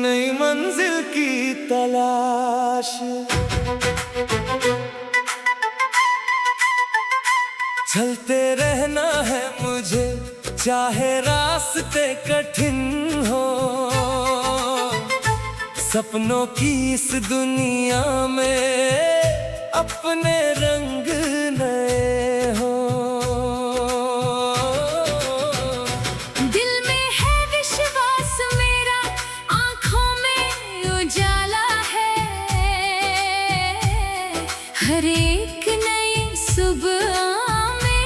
नई मंजिल की तलाश, चलते रहना है मुझे, चाहे रास्ते कठिन हो। सपनों की इस दुनिया में अपने रंग नए हो। दिल में है विश्वास मेरा, आंखों में उजाला है। हर एक नई सुबह में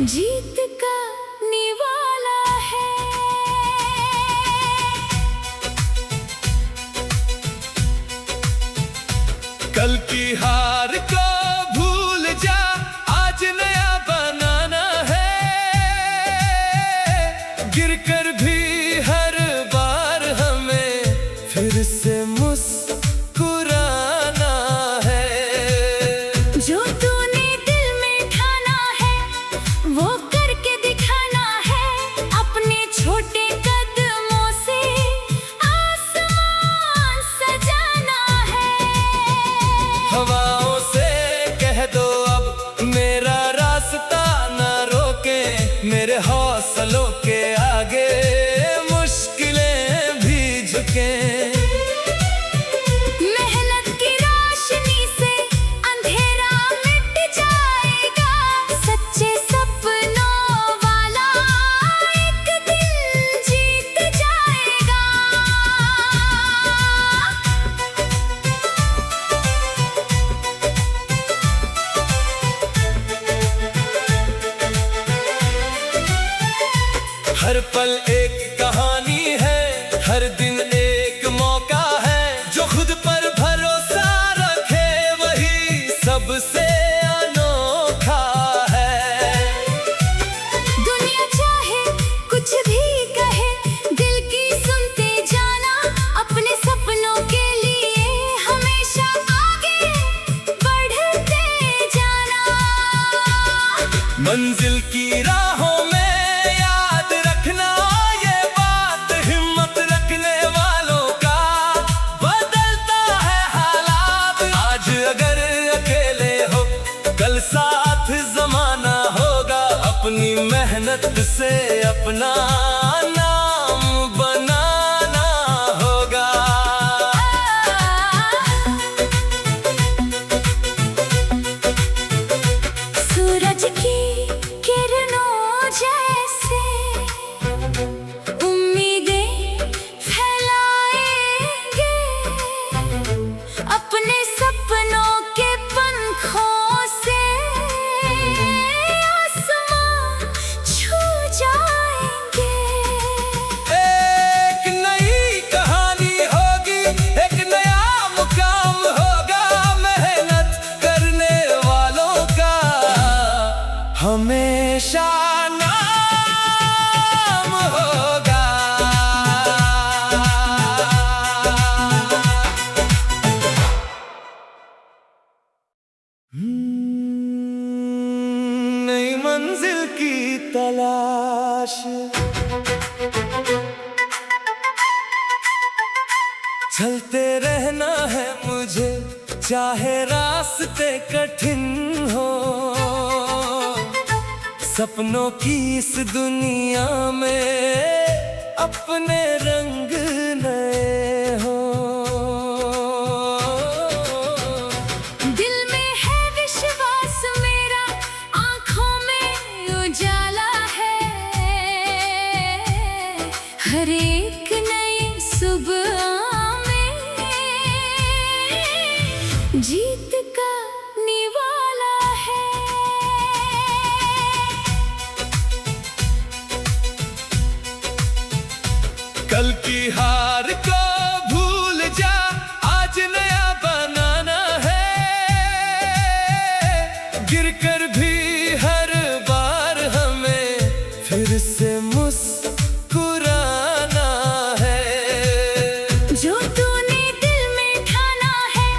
जीत का निवाला है। कल की हार को भूल जा, आज नया बनाना है। गिरकर भी हर बार हमें फिर से मुस्कुराना है। जो तूने दिल में ठाना है वो करके दिखाना है। अपने छोटे कदमों से आसमान सजाना है। हवाओं से कह दो अब मेरा रास्ता न रोके। मेरे हौसलों के आगे मुश्किलें भी झुके। मेहनत की रोशनी से अंधेरा मिट जाएगा। सच्चे सपनों वाला एक दिन जीत जाएगा। हर पल एक कहानी है, हर दिन एक मौका है। जो खुद पर भरोसा रखे वही सबसे अनोखा है। दुनिया चाहे कुछ भी कहे, दिल की सुनते जाना। अपने सपनों के लिए हमेशा आगे बढ़ते जाना। मंजिल की राहों में याद रखना ये बात, हिम्मत रखने वालों का बदलता है हालात। आज अगर अकेले हो कल साथ जमाना होगा। अपनी मेहनत से अपना नाम बनाना होगा। सूरज की किरणों जैसे उम्मीदें फैलाएंगे। अपने सपनों के पंखों से आसमां छू जाएंगे। एक नई कहानी होगी, एक नया मुकाम होगा। मेहनत करने वालों का हमेशा नाम होगा। नई मंजिल की तलाश, चलते रहना है मुझे, चाहे रास्ते कठिन हो। सपनों की इस दुनिया में अपने रंग नए हो। दिल में है विश्वास मेरा, आंखों में उजाला है। हर एक नई सुबह में जीत का निवाला है। कल की हार को भूल जा, आज नया बनाना है। गिरकर भी हर बार हमें फिर से मुस्कुराना है। जो तूने दिल में ठाना है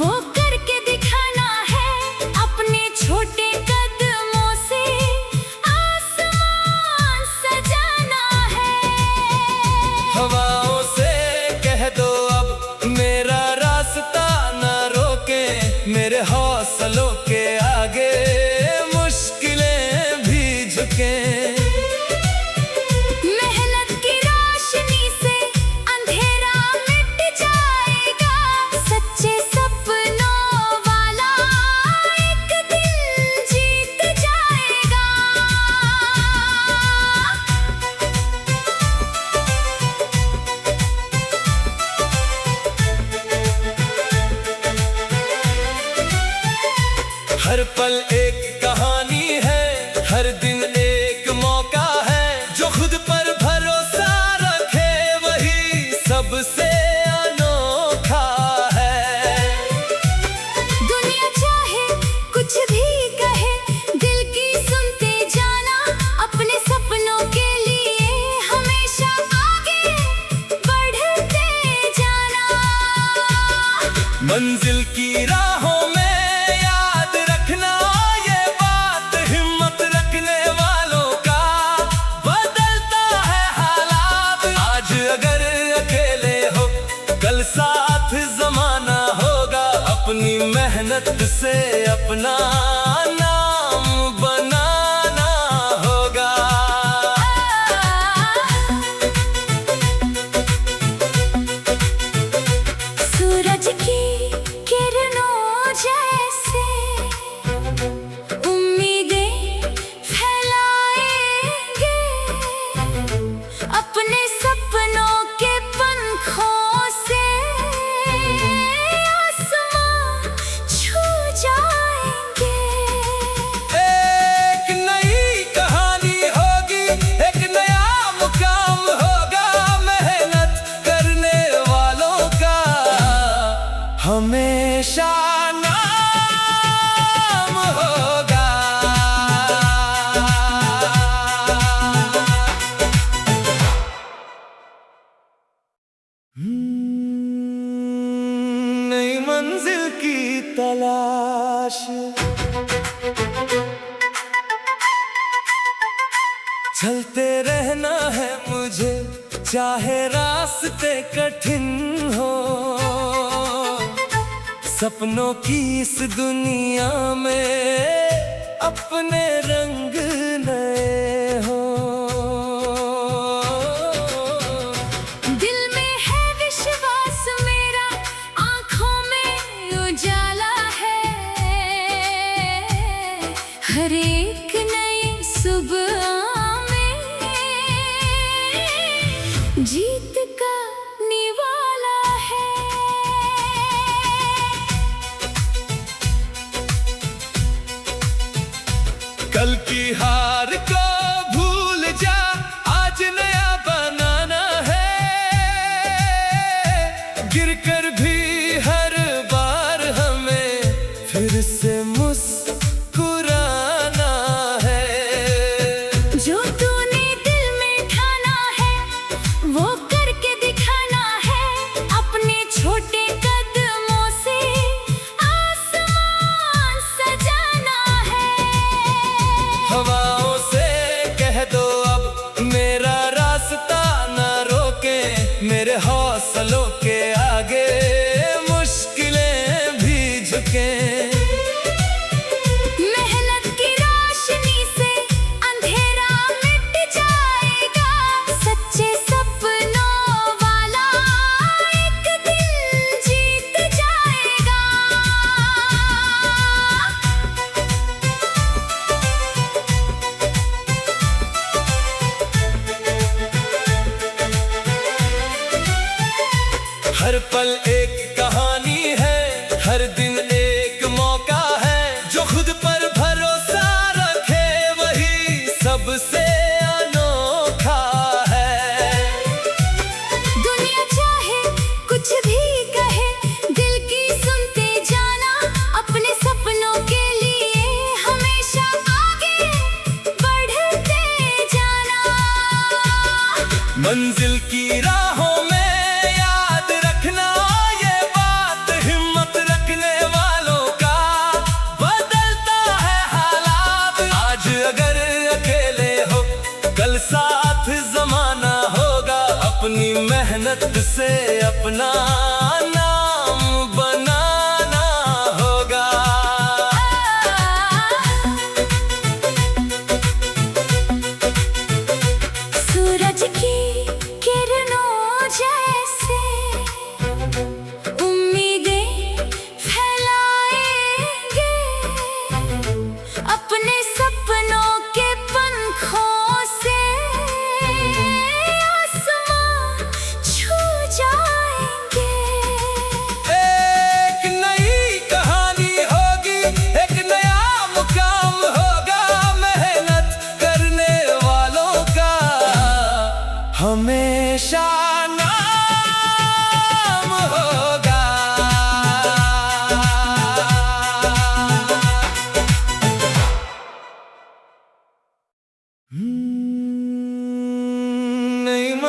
वो करके दिखाना है। अपने छोटे कदमों से आसमान झुकें। मेहनत की रोशनी से अंधेरा मिट जाएगा, सच्चे सपनों वाला एक दिन जीत जाएगा। हर पल एक कहानी है, हर दिन एक मौका है। जो खुद पर भरोसा रखे वही सबसे अनोखा है। दुनिया चाहे कुछ भी कहे, दिल की सुनते जाना, अपने सपनों के लिए हमेशा आगे बढ़ते जाना। मंजिल की राहों में याद रखना ये बात, हिम्मत रखने वालों का बदलता है हालात। आज अगर अकेले हो, कल साथ जमाना होगा। अपनी मेहनत से अपना नाम बनाना होगा। सूरज की किरणों जैसे उम्मीदें फैलाएंगे, अपने सपनों के पंखों से आसमां छू जाएंगे। एक नई कहानी होगी, एक नया मुकाम होगा। मेहनत करने वालों का हमेशा नाम होगा। नई मंजिल की तलाश, चलते रहना है मुझे, चाहे रास्ते कठिन हो। सपनों की इस दुनिया में अपने रंग नए हो। दिल में है विश्वास मेरा, आँखों में उजाला है। हर एक नई सुबह में जीत का निवाला है। कल की हार को भूल जा, आज नया बनाना है। गिरकर भी हर बार हमें फिर से मुस्कुराना है। जो तूने दिल में ठाना है, वो करके दिखाना है। अपने छोटे कदमों से आसमान सजाना है। हवाओं से कह दो अब मेरा रास्ता न रोके। मेरे हौसलों के आगे मुश्किलें भी झुकें। मेहनत की रोशनी से अंधेरा मिट जाएगा, सच्चे सपनों वाला एक दिन जीत जाएगा। हर पल एक कहानी है, हर दिन एक मौका है। जो खुद पर भरोसा रखे वही सबसे अनोखा है। दुनिया चाहे कुछ भी कहे, दिल की सुनते जाना, अपने सपनों के लिए हमेशा आगे बढ़ते जाना। मंजिल की राहों में याद रखना ये बात, हिम्मत रखने वालों का बदलता है हालात। आज अगर अकेले हो, कल साथ जमाना होगा। अपनी मेहनत से अपना नाम बनाना होगा।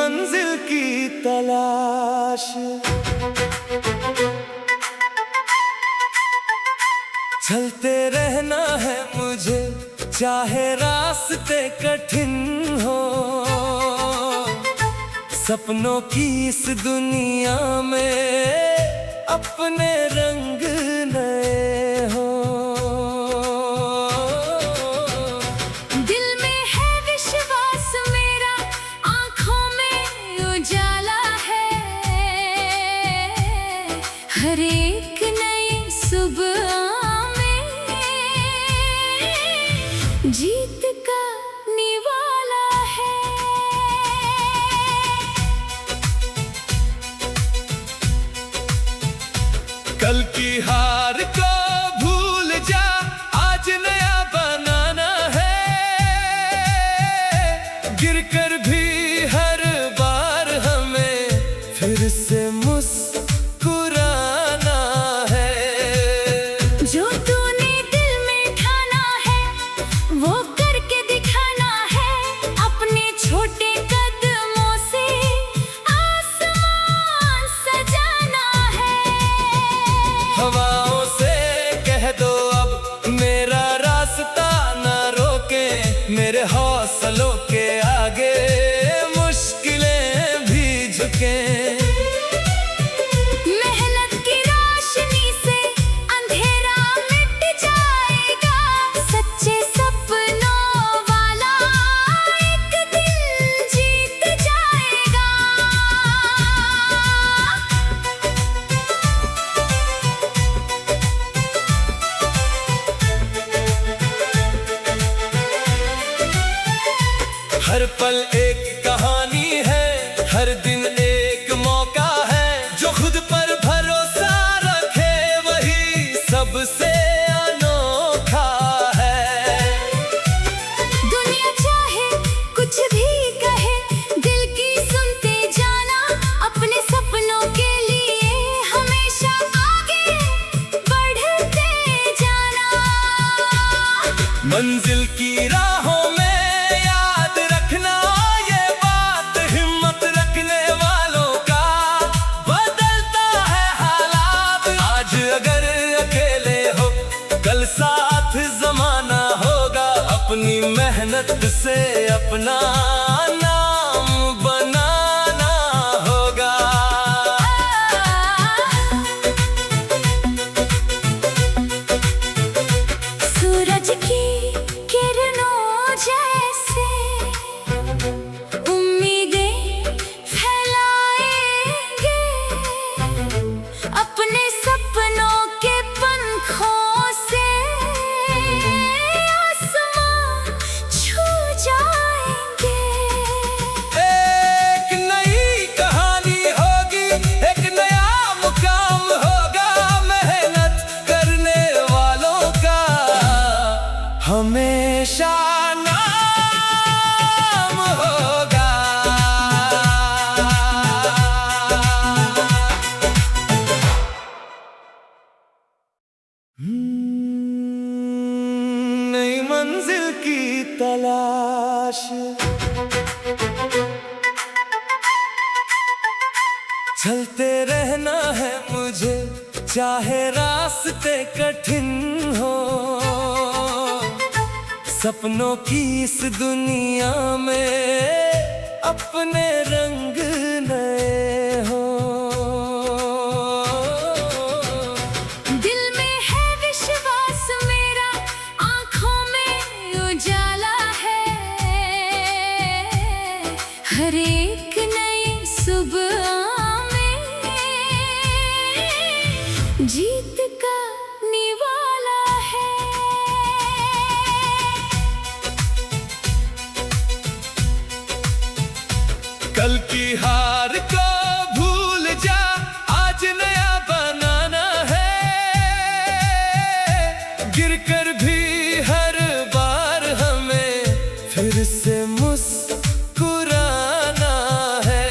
मंजिल की तलाश। चलते रहना है मुझे, चाहे रास्ते कठिन हो। सपनों की इस दुनिया में अपने रंग नए हो। दिल में है विश्वास मेरा, आंखों में उजाला है। हर एक नई सुबह में जीत का निवाला है। कल की हार को भूल जा, आज नया बनाना है। गिरकर भी हर बार हमें फिर से मुस्कुराना है। जो तूने दिल में ठाना है वो करके दिखाना है। अपने छोटे कदमों से आसमान सजाना है। हवाओं से कह दो अब मेरा रास्ता ना रोके। मेरे हौसलों के आगे मुश्किलें भी झुके। मेहनत की रोशनी से अंधेरा मिट जाएगा। सच्चे सपनों वाला एक दिन जीत जाएगा। हर पल एक कहानी है, हर दिन एक मौका है। जो खुद पर भरोसा रखे वही सबसे अनोखा है। दुनिया चाहे कुछ भी कहे, दिल की सुनते जाना। अपने सपनों के लिए हमेशा आगे बढ़ते जाना। मंजिल की राहों में याद रखना ये बात, हिम्मत रखने वालों का बदलता है हालात। आज अगर अकेले हो, कल साथ जमाना होगा। अपनी मेहनत से अपना नाम बनाना होगा। सूरज की किरणों जैसे उम्मीदें फैलाएंगे। अपने सपनों के पंखों से आसमां छू जाएंगे। एक नई कहानी होगी, एक नया मुकाम होगा। मेहनत करने वालों का हमेशा नाम होगा। नई मंजिल की तलाश। चलते रहना है मुझे, चाहे रास्ते कठिन हो। सपनों की इस दुनिया में अपने रंग नए हो। दिल में है विश्वास मेरा, आंखों में उजाला है। हर एक नई सुबह में जीत का निवाला है। कल की हार को भूल जा, आज नया बनाना है। गिरकर भी हर बार हमें फिर से मुस्कुराना है।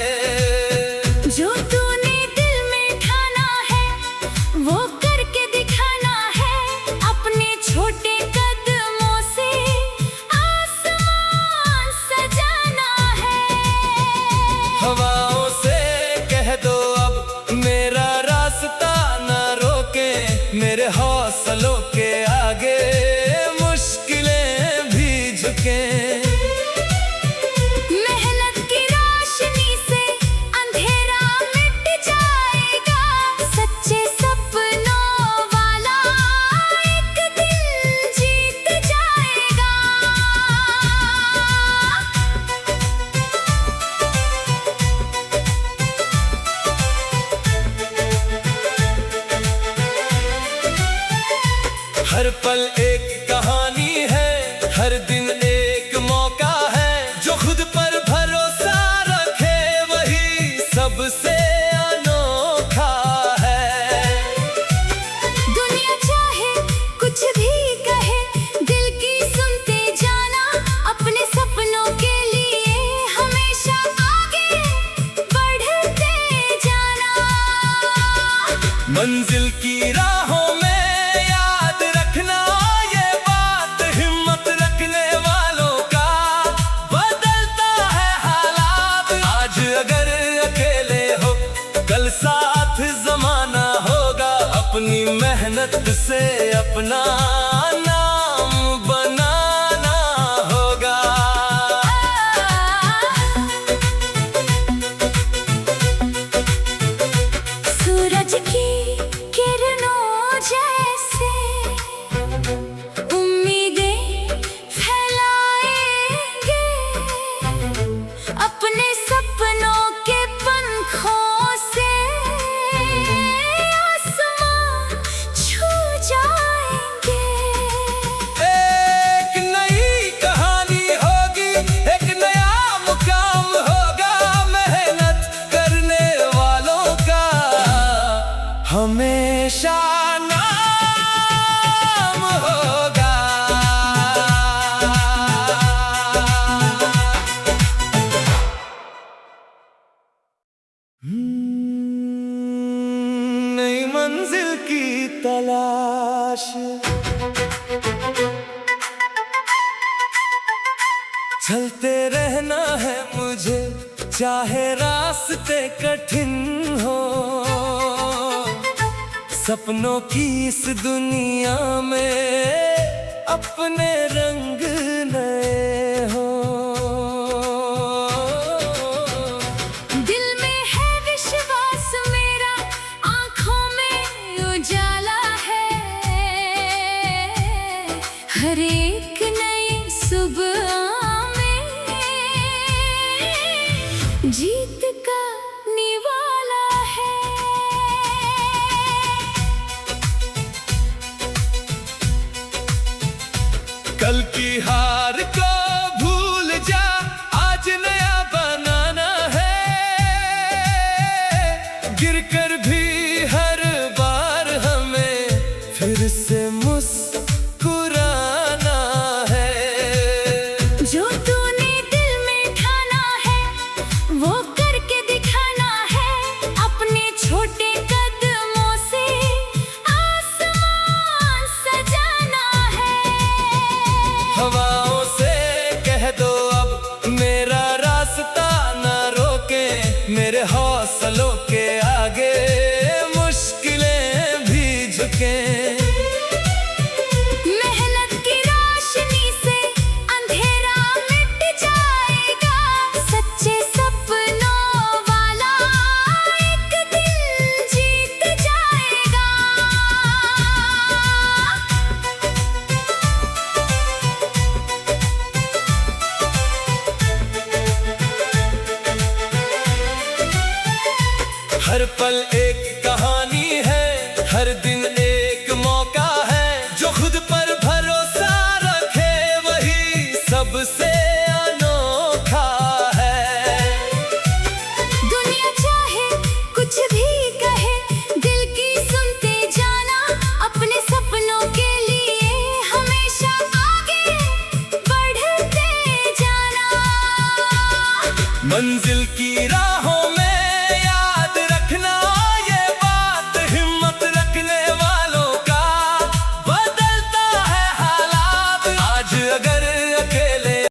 जो तूने दिल में ठाना है वो करके दिखाना है। अपने छोटे कदमों से आसमान सजाना है। पल एक कहानी है, हर दिन एक मौका है। जो खुद पर भरोसा रखे वही सबसे अनोखा है। दुनिया चाहे कुछ भी कहे, दिल की सुनते जाना, अपने सपनों के लिए हमेशा आगे बढ़ते जाना। मंजिल की राहों में याद रखना ये बात, हिम्मत रखने वालों का बदलता है हालात। आज अगर अकेले हो, कल साथ जमाना होगा। अपनी मेहनत से अपना नाम बनाना होगा। सूरज की किरणों जैसे उम्मीदें फैलाएंगे, अपने सपनों के पंखों से आसमां छू जाएंगे। एक नई कहानी होगी, एक नया मुकाम होगा। मेहनत करने वालों का हमेशा नाम होगा। नई मंजिल की तलाश, चलते रहना है मुझे, चाहे रास्ते कठिन हो। सपनों की इस दुनिया में अपने रंग नए हो। दिल में है विश्वास मेरा, आँखों में उजाला है। हर एक नई सुबह में जीत का निवाला है। कल की हार को भूल जा, आज नया बनाना है। गिरकर भी हर बार हमें फिर से मुस्कुराना है। जो तूने दिल में ठाना है, वो करके दिखाना है। अपने छोटे कदमों से आसमान सजाना है। हवाओं से कह दो अब मेरा रास्ता न रोके। मेरे हौसलों के आगे मुश्किलें भी झुके। मेहनत की रोशनी से अंधेरा मिट जाएगा। सच्चे सपनों वाला एक दिन जीत जाएगा। हर पल एक कहानी है, हर दिन एक मौका है। जो खुद पर भरोसा रखे वही सबसे अनोखा है। दुनिया चाहे कुछ भी कहे, दिल की सुनते जाना, अपने सपनों के लिए हमेशा आगे बढ़ते जाना। मंजिल की राहों